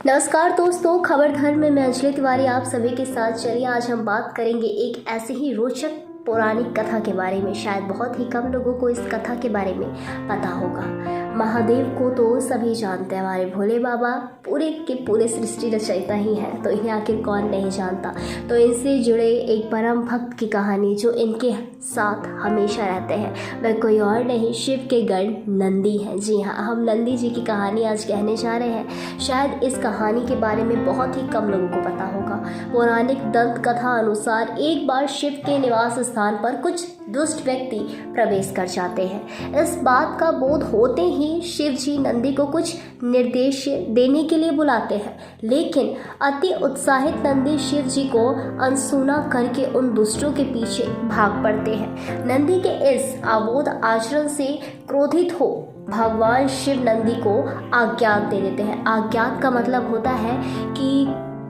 नमस्कार दोस्तों, खबर धर्म में मैं अंजलि तिवारी आप सभी के साथ। चलिए आज हम बात करेंगे एक ऐसे ही रोचक पौराणिक कथा के बारे में। शायद बहुत ही कम लोगों को इस कथा के बारे में पता होगा। महादेव को तो सभी जानते हैं, हमारे भोले बाबा पूरे के पूरे सृष्टि रचयिता ही हैं, तो इन्हें आखिर कौन नहीं जानता। तो इनसे जुड़े एक परम भक्त की कहानी जो इनके साथ हमेशा रहते हैं, वह कोई और नहीं शिव के गण नंदी हैं। जी हाँ, हम नंदी जी की कहानी आज कहने जा रहे हैं। शायद इस कहानी के बारे में बहुत ही कम लोगों को पता होगा। पौराणिक दंत कथा अनुसार एक बार शिव के निवास स्थान पर कुछ दुष्ट व्यक्ति प्रवेश कर जाते हैं। इस बात का बोध होते ही शिव जी नंदी को कुछ निर्देश देने के लिए बुलाते हैं, लेकिन अति उत्साहित नंदी शिव जी को अनसुना करके उन दुष्टों के पीछे भाग पड़ते हैं। नंदी के इस अबोध आचरण से क्रोधित हो भगवान शिव नंदी को आज्ञात दे देते हैं। आज्ञात का मतलब होता है कि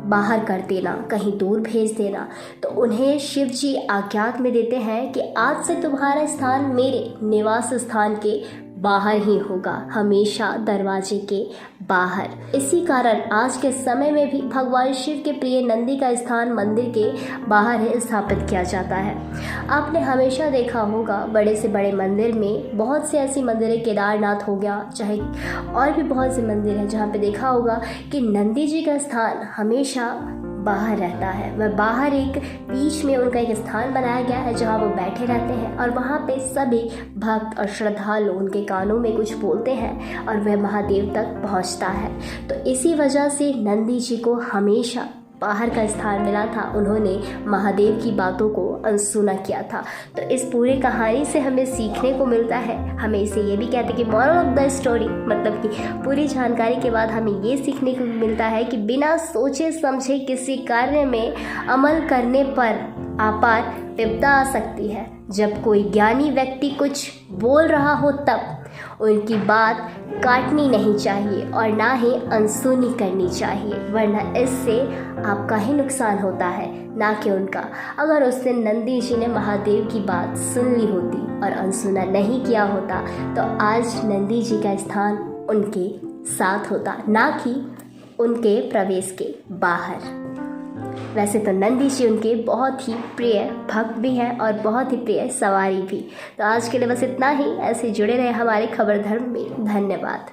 बाहर कर देना, कहीं दूर भेज देना। तो उन्हें शिव जी आज्ञात में देते हैं कि आज से तुम्हारा स्थान मेरे निवास स्थान के बाहर ही होगा, हमेशा दरवाजे के बाहर। इसी कारण आज के समय में भी भगवान शिव के प्रिय नंदी का स्थान मंदिर के बाहर ही स्थापित किया जाता है। आपने हमेशा देखा होगा बड़े से बड़े मंदिर में, बहुत से ऐसी मंदिर है, केदारनाथ हो गया, चाहे और भी बहुत से मंदिर हैं जहाँ पे देखा होगा कि नंदी जी का स्थान हमेशा बाहर रहता है। वह बाहर एक बीच में उनका एक स्थान बनाया गया है जहाँ वो बैठे रहते हैं और वहाँ पे सभी भक्त और श्रद्धालु उनके कानों में कुछ बोलते हैं और वह महादेव तक पहुँचता है। तो इसी वजह से नंदी जी को हमेशा बाहर का स्थान मिला था। उन्होंने महादेव की बातों को अनसुना किया था। तो इस पूरी कहानी से हमें सीखने को मिलता है, हमें इसे ये भी कहते हैं कि मॉरल ऑफ द स्टोरी, मतलब कि पूरी जानकारी के बाद हमें ये सीखने को मिलता है कि बिना सोचे समझे किसी कार्य में अमल करने पर आपार विपदा आ सकती है। जब कोई ज्ञानी व्यक्ति कुछ बोल रहा हो तब उनकी बात काटनी नहीं चाहिए और ना ही अनसुनी करनी चाहिए, वरना इससे आपका ही नुकसान होता है, ना कि उनका। अगर उस दिन नंदी जी ने महादेव की बात सुन ली होती और अनसुना नहीं किया होता तो आज नंदी जी का स्थान उनके साथ होता, ना कि उनके प्रवेश के बाहर। वैसे तो नंदी जी उनके बहुत ही प्रिय भक्त भी हैं और बहुत ही प्रिय सवारी भी। तो आज के लिए बस इतना ही। ऐसे जुड़े रहे हमारे खबर धर्म में। धन्यवाद।